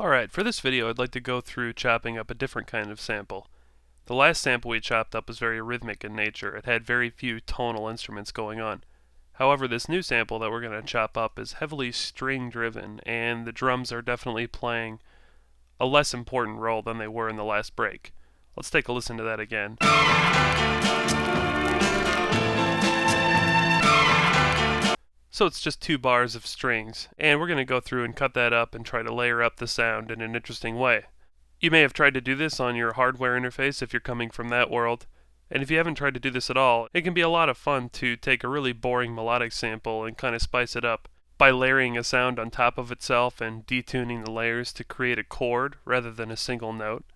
Alright, for this video I'd like to go through chopping up a different kind of sample. The last sample we chopped up was very rhythmic in nature. It had very few tonal instruments going on. However, this new sample that we're going to chop up is heavily string driven, and the drums are definitely playing a less important role than they were in the last break. Let's take a listen to that again. So it's just 2 bars of strings, and we're going to go through and cut that up and try to layer up the sound in an interesting way. You may have tried to do this on your hardware interface if you're coming from that world, and if you haven't tried to do this at all, it can be a lot of fun to take a really boring melodic sample and kind of spice it up by layering a sound on top of itself and detuning the layers to create a chord rather than a single note.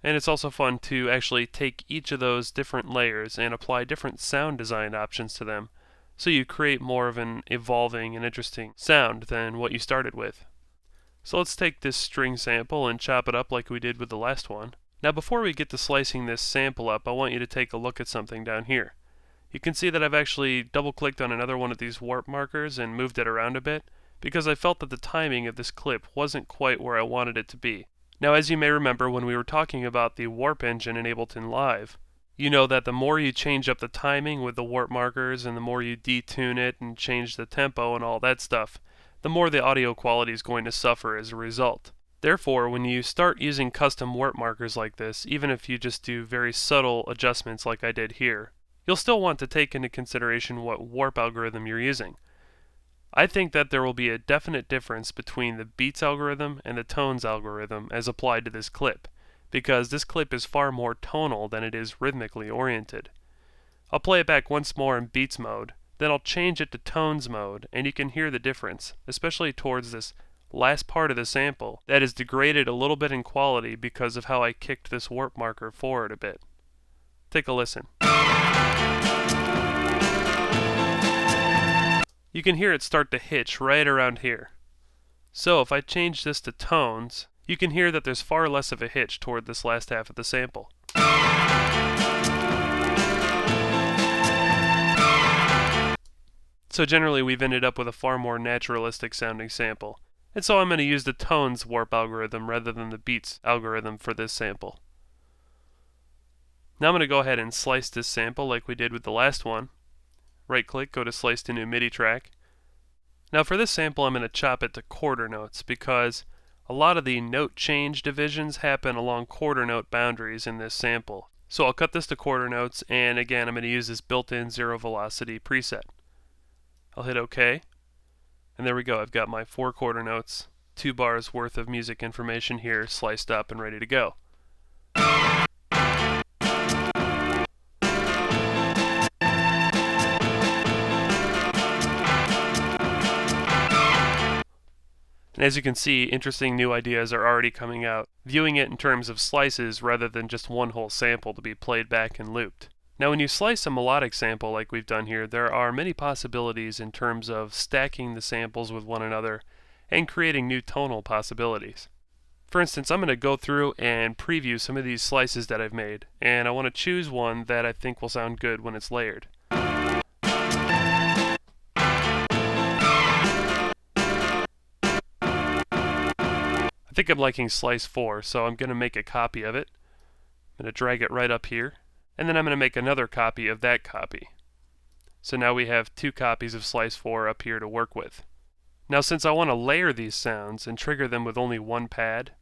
And it's also fun to actually take each of those different layers and apply different sound design options to them, so you create more of an evolving and interesting sound than what you started with. So let's take this string sample and chop it up like we did with the last one. Now before we get to slicing this sample up, I want you to take a look at something down here. You can see that I've actually double-clicked on another one of these warp markers and moved it around a bit, because I felt that the timing of this clip wasn't quite where I wanted it to be. Now as you may remember when we were talking about the warp engine in Ableton Live, you know that the more you change up the timing with the warp markers and the more you detune it and change the tempo and all that stuff, the more the audio quality is going to suffer as a result. Therefore, when you start using custom warp markers like this, even if you just do very subtle adjustments like I did here, you'll still want to take into consideration what warp algorithm you're using. I think that there will be a definite difference between the beats algorithm and the tones algorithm as applied to this clip, because this clip is far more tonal than it is rhythmically oriented. I'll play it back once more in beats mode, then I'll change it to tones mode, and you can hear the difference, especially towards this last part of the sample that is degraded a little bit in quality because of how I kicked this warp marker forward a bit. Take a listen. You can hear it start to hitch right around here. So if I change this to tones, you can hear that there's far less of a hitch toward this last half of the sample. So generally we've ended up with a far more naturalistic sounding sample. And so I'm going to use the tones warp algorithm rather than the beats algorithm for this sample. Now I'm going to go ahead and slice this sample like we did with the last one. Right click, go to slice to new MIDI track. Now for this sample I'm going to chop it to quarter notes because a lot of the note change divisions happen along quarter note boundaries in this sample. So I'll cut this to quarter notes, and again I'm going to use this built-in zero velocity preset. I'll hit OK, and there we go. I've got my 4 quarter notes, 2 bars worth of music information here sliced up and ready to go. And as you can see, interesting new ideas are already coming out, viewing it in terms of slices rather than just one whole sample to be played back and looped. Now when you slice a melodic sample like we've done here, there are many possibilities in terms of stacking the samples with one another and creating new tonal possibilities. For instance, I'm going to go through and preview some of these slices that I've made, and I want to choose one that I think will sound good when it's layered. I think I'm liking slice 4, so I'm going to make a copy of it. I'm going to drag it right up here, and then I'm going to make another copy of that copy. So now we have 2 copies of slice 4 up here to work with. Now since I want to layer these sounds and trigger them with only one pad,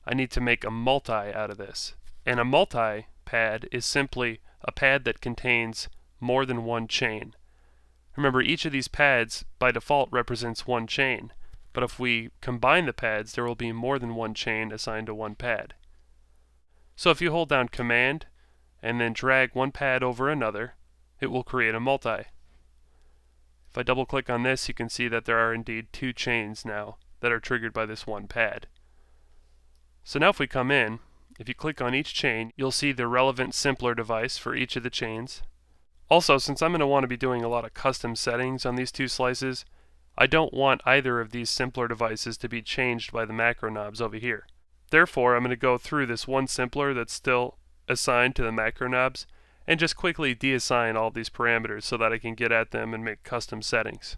I need to make a multi out of this. And a multi-pad is simply a pad that contains more than one chain. Remember, each of these pads by default represents one chain, but if we combine the pads, there will be more than one chain assigned to one pad. So if you hold down Command and then drag one pad over another, it will create a multi. If I double click on this, you can see that there are indeed 2 chains now that are triggered by this one pad. So now if we come in, if you click on each chain, you'll see the relevant simpler device for each of the chains. Also, since I'm going to want to be doing a lot of custom settings on these 2 slices, I don't want either of these simpler devices to be changed by the macro knobs over here. Therefore, I'm going to go through this one simpler that's still assigned to the macro knobs and just quickly deassign all these parameters so that I can get at them and make custom settings.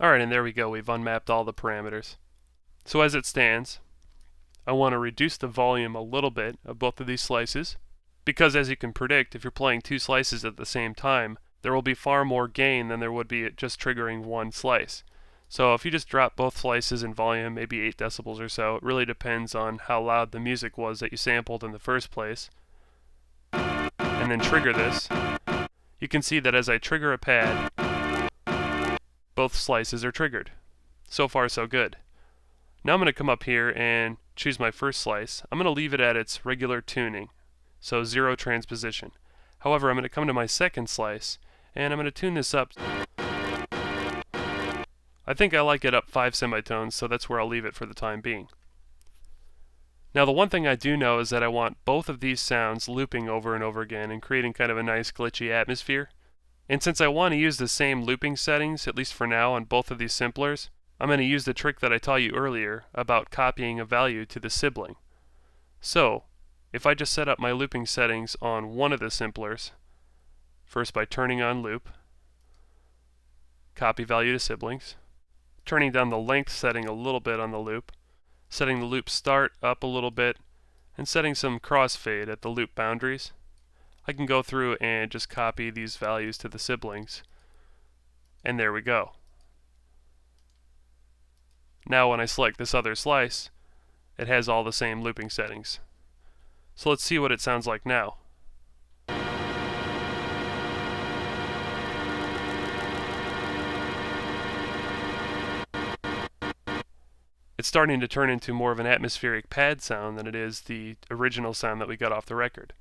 Alright, and there we go, we've unmapped all the parameters. So as it stands, I want to reduce the volume a little bit of both of these slices, because as you can predict, if you're playing two slices at the same time, there will be far more gain than there would be at just triggering one slice. So if you just drop both slices in volume, maybe 8 decibels or so, it really depends on how loud the music was that you sampled in the first place, and then trigger this, you can see that as I trigger a pad, both slices are triggered. So far so good. Now I'm going to come up here and choose my first slice. I'm going to leave it at its regular tuning, so 0 transposition. However, I'm going to come to my second slice and I'm going to tune this up. I think I like it up 5 semitones, so that's where I'll leave it for the time being. Now the one thing I do know is that I want both of these sounds looping over and over again and creating kind of a nice glitchy atmosphere. And since I want to use the same looping settings, at least for now, on both of these samplers, I'm going to use the trick that I taught you earlier about copying a value to the sibling. So, if I just set up my looping settings on one of the samplers, first by turning on loop, copy value to siblings, turning down the length setting a little bit on the loop, setting the loop start up a little bit, and setting some crossfade at the loop boundaries, I can go through and just copy these values to the siblings. And there we go. Now when I select this other slice, it has all the same looping settings. So let's see what it sounds like now. It's starting to turn into more of an atmospheric pad sound than it is the original sound that we got off the record.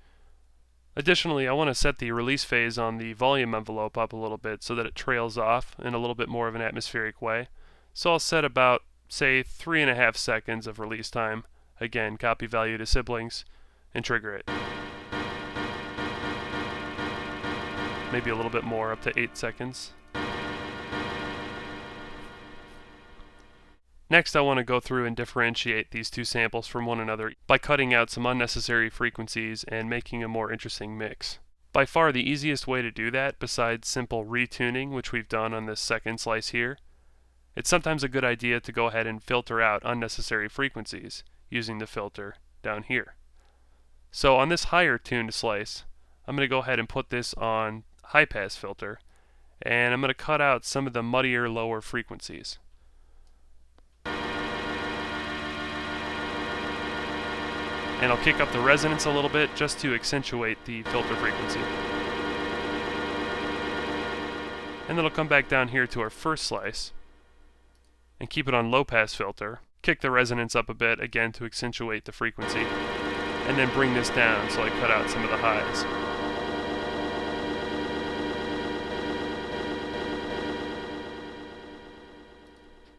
Additionally, I want to set the release phase on the volume envelope up a little bit so that it trails off in a little bit more of an atmospheric way. So I'll set about, say, 3.5 seconds of release time. Again, copy value to siblings and trigger it. Maybe a little bit more, up to 8 seconds. Next, I want to go through and differentiate these two samples from one another by cutting out some unnecessary frequencies and making a more interesting mix. By far the easiest way to do that, besides simple retuning, which we've done on this second slice here, it's sometimes a good idea to go ahead and filter out unnecessary frequencies using the filter down here. So on this higher tuned slice, I'm going to go ahead and put this on high pass filter, and I'm going to cut out some of the muddier lower frequencies. And I'll kick up the resonance a little bit just to accentuate the filter frequency. And then I'll come back down here to our first slice and keep it on low pass filter, kick the resonance up a bit again to accentuate the frequency, and then bring this down so I cut out some of the highs.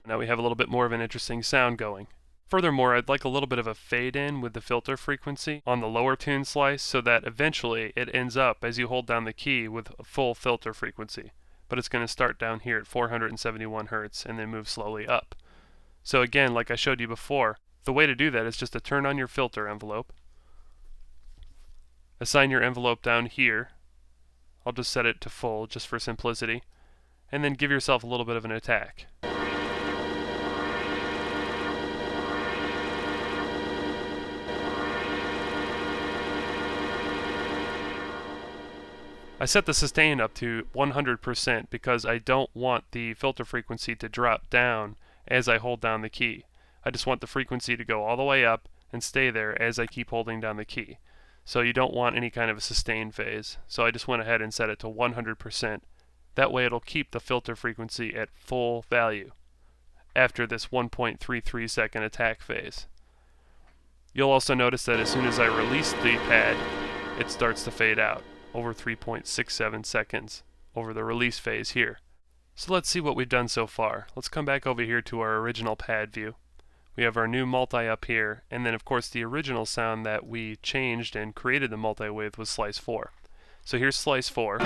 Now we have a little bit more of an interesting sound going. Furthermore, I'd like a little bit of a fade in with the filter frequency on the lower tune slice so that eventually it ends up, as you hold down the key, with a full filter frequency. But it's going to start down here at 471 Hz and then move slowly up. So again, like I showed you before, the way to do that is just to turn on your filter envelope, assign your envelope down here. I'll just set it to full just for simplicity, and then give yourself a little bit of an attack. I set the sustain up to 100% because I don't want the filter frequency to drop down as I hold down the key. I just want the frequency to go all the way up and stay there as I keep holding down the key. So you don't want any kind of a sustain phase. So I just went ahead and set it to 100%. That way it'll keep the filter frequency at full value after this 1.33 second attack phase. You'll also notice that as soon as I release the pad, it starts to fade out over 3.67 seconds over the release phase here. So let's see what we've done so far. Let's come back over here to our original pad view. We have our new multi up here, and then of course the original sound that we changed and created the multi with was slice 4. So here's slice 4,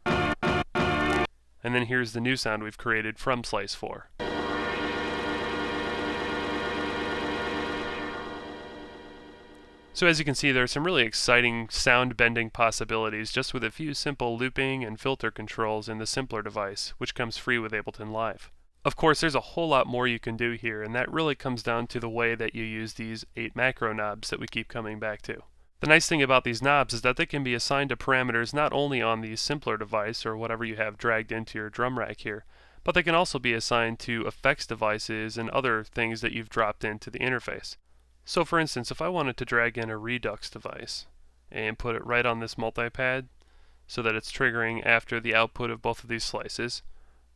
and then here's the new sound we've created from slice 4. So as you can see, there are some really exciting sound bending possibilities just with a few simple looping and filter controls in the simpler device, which comes free with Ableton Live. Of course, there's a whole lot more you can do here, and that really comes down to the way that you use these 8 macro knobs that we keep coming back to. The nice thing about these knobs is that they can be assigned to parameters not only on the simpler device or whatever you have dragged into your drum rack here, but they can also be assigned to effects devices and other things that you've dropped into the interface. So for instance, if I wanted to drag in a Redux device and put it right on this multipad so that it's triggering after the output of both of these slices,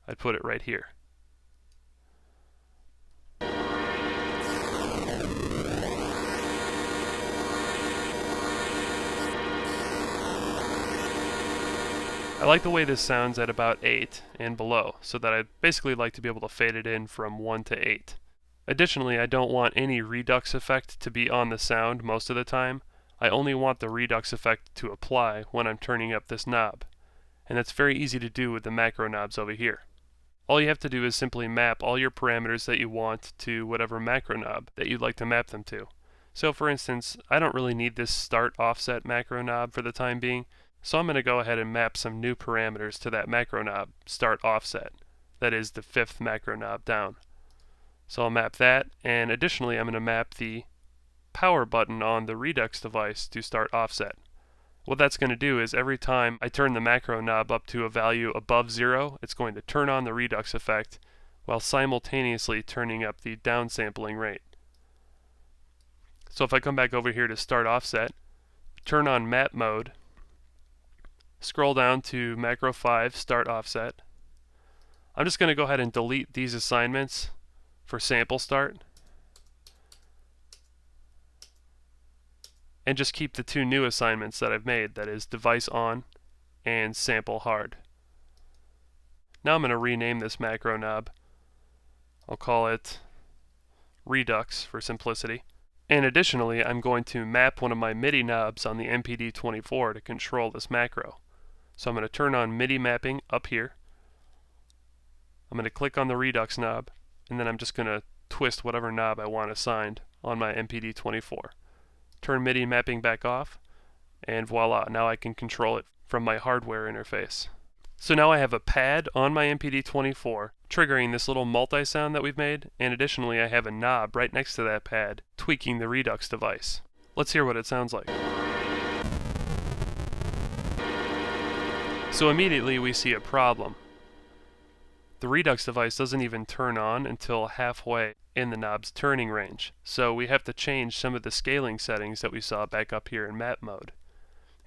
I'd put it right here. I like the way this sounds at about 8 and below, so that I basically like to be able to fade it in from 1 to 8. Additionally, I don't want any redux effect to be on the sound most of the time. I only want the redux effect to apply when I'm turning up this knob. And that's very easy to do with the macro knobs over here. All you have to do is simply map all your parameters that you want to whatever macro knob that you'd like to map them to. So for instance, I don't really need this start offset macro knob for the time being, so I'm going to go ahead and map some new parameters to that macro knob, start offset. That is the 5th macro knob down. So I'll map that, and additionally I'm going to map the power button on the Redux device to start offset. What that's going to do is every time I turn the macro knob up to a value above 0, it's going to turn on the Redux effect while simultaneously turning up the downsampling rate. So if I come back over here to start offset, turn on map mode, scroll down to macro 5, start offset. I'm just going to go ahead and delete these assignments for sample start, and just keep the 2 new assignments that I've made, that is device on and sample hard. Now I'm going to rename this macro knob. I'll call it Redux for simplicity. And additionally, I'm going to map one of my MIDI knobs on the MPD-24 to control this macro. So I'm going to turn on MIDI mapping up here. I'm going to click on the Redux knob, and then I'm just going to twist whatever knob I want assigned on my MPD-24. Turn MIDI mapping back off, and voila, now I can control it from my hardware interface. So now I have a pad on my MPD-24 triggering this little multi-sound that we've made, and additionally I have a knob right next to that pad tweaking the Redux device. Let's hear what it sounds like. So immediately we see a problem. The Redux device doesn't even turn on until halfway in the knob's turning range, so we have to change some of the scaling settings that we saw back up here in map mode.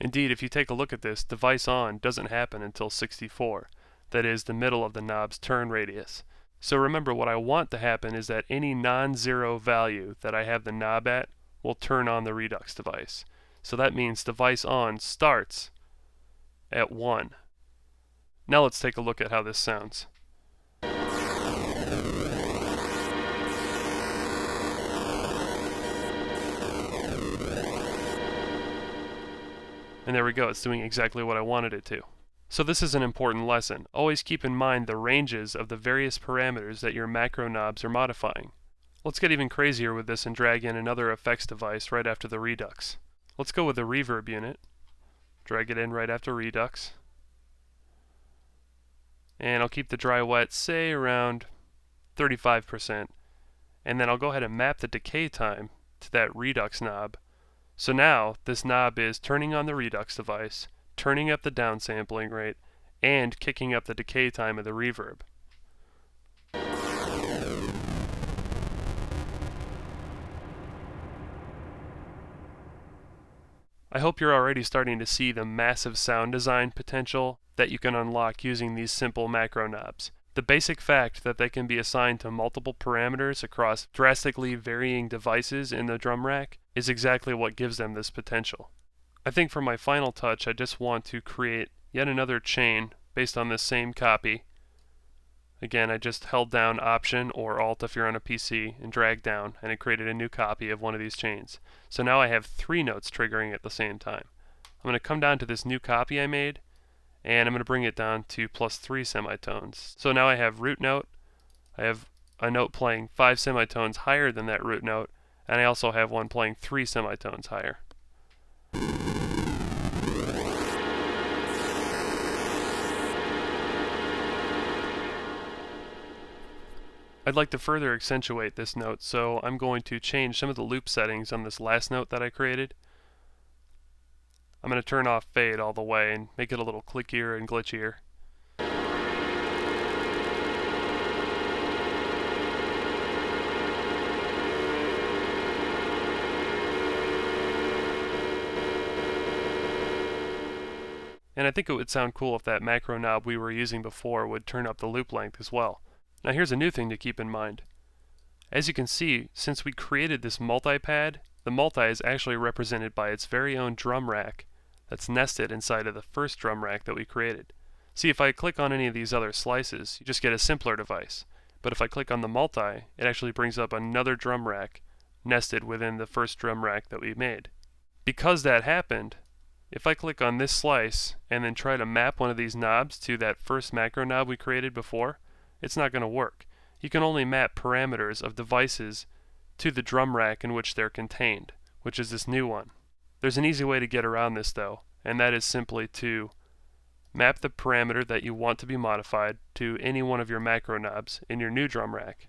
Indeed, if you take a look at this, device on doesn't happen until 64, that is the middle of the knob's turn radius. So remember, what I want to happen is that any non-zero value that I have the knob at will turn on the Redux device. So that means device on starts at 1. Now let's take a look at how this sounds. And there we go, it's doing exactly what I wanted it to. So this is an important lesson. Always keep in mind the ranges of the various parameters that your macro knobs are modifying. Let's get even crazier with this and drag in another effects device right after the Redux. Let's go with the reverb unit. Drag it in right after Redux. And I'll keep the dry wet, say around 35%. And then I'll go ahead and map the decay time to that Redux knob. So now this knob is turning on the Redux device, turning up the downsampling rate, and kicking up the decay time of the reverb. I hope you're already starting to see the massive sound design potential that you can unlock using these simple macro knobs. The basic fact that they can be assigned to multiple parameters across drastically varying devices in the drum rack is exactly what gives them this potential. I think for my final touch, I just want to create yet another chain based on this same copy. Again, I just held down Option or Alt if you're on a PC and dragged down, and it created a new copy of one of these chains. So now I have 3 notes triggering at the same time. I'm going to come down to this new copy I made, and I'm going to bring it down to +3 semitones. So now I have root note, I have a note playing 5 semitones higher than that root note, and I also have one playing 3 semitones higher. I'd like to further accentuate this note, so I'm going to change some of the loop settings on this last note that I created. I'm going to turn off fade all the way and make it a little clickier and glitchier. And I think it would sound cool if that macro knob we were using before would turn up the loop length as well. Now here's a new thing to keep in mind. As you can see, since we created this multi-pad, the multi is actually represented by its very own drum rack that's nested inside of the first drum rack that we created. See, if I click on any of these other slices, you just get a simpler device. But if I click on the multi, it actually brings up another drum rack nested within the first drum rack that we made. Because that happened, if I click on this slice and then try to map one of these knobs to that first macro knob we created before, it's not going to work. You can only map parameters of devices to the drum rack in which they're contained, which is this new one. There's an easy way to get around this though, and that is simply to map the parameter that you want to be modified to any one of your macro knobs in your new drum rack.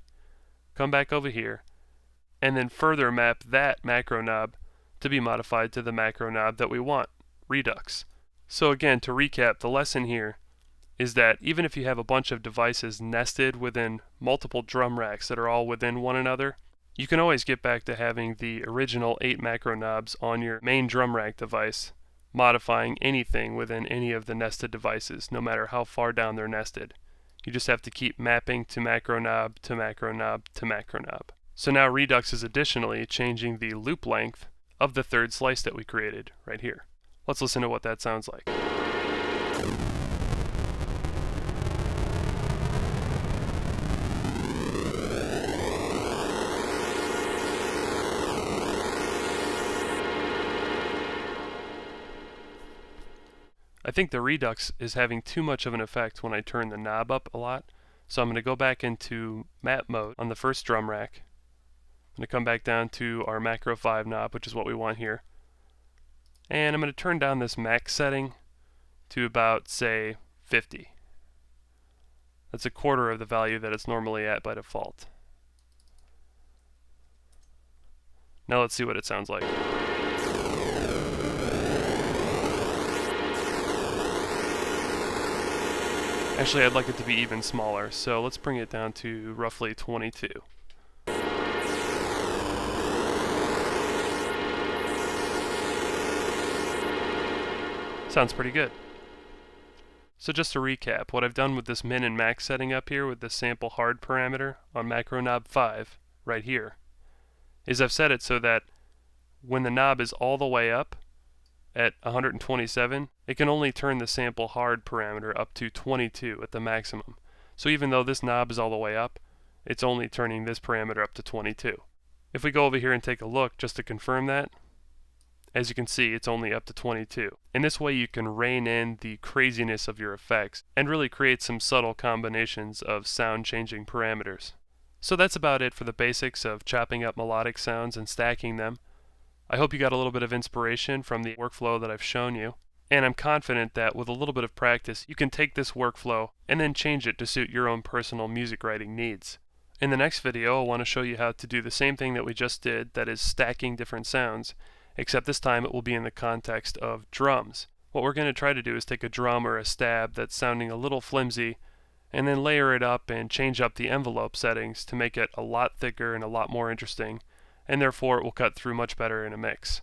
Come back over here, and then further map that macro knob to be modified to the macro knob that we want, Redux. So again, to recap, the lesson here is that even if you have a bunch of devices nested within multiple drum racks that are all within one another, you can always get back to having the original 8 macro knobs on your main drum rack device, modifying anything within any of the nested devices, no matter how far down they're nested. You just have to keep mapping to macro knob, to macro knob, to macro knob. So now Redux is additionally changing the loop length of the third slice that we created right here. Let's listen to what that sounds like. I think the Redux is having too much of an effect when I turn the knob up a lot, so I'm going to go back into map mode on the first drum rack. I'm going to come back down to our macro 5 knob, which is what we want here. And I'm going to turn down this max setting to about, say, 50. That's a quarter of the value that it's normally at by default. Now let's see what it sounds like. Actually, I'd like it to be even smaller, so let's bring it down to roughly 22. Sounds pretty good. So just to recap, what I've done with this min and max setting up here with the sample hard parameter on macro knob 5 right here is I've set it so that when the knob is all the way up at 127, it can only turn the sample hard parameter up to 22 at the maximum. So even though this knob is all the way up, it's only turning this parameter up to 22. If we go over here and take a look just to confirm that, as you can see, it's only up to 22. In this way you can rein in the craziness of your effects and really create some subtle combinations of sound changing parameters. So that's about it for the basics of chopping up melodic sounds and stacking them. I hope you got a little bit of inspiration from the workflow that I've shown you, and I'm confident that with a little bit of practice you can take this workflow and then change it to suit your own personal music writing needs. In the next video I want to show you how to do the same thing that we just did, that is stacking different sounds, except this time it will be in the context of drums. What we're going to try to do is take a drum or a stab that's sounding a little flimsy and then layer it up and change up the envelope settings to make it a lot thicker and a lot more interesting, and therefore it will cut through much better in a mix.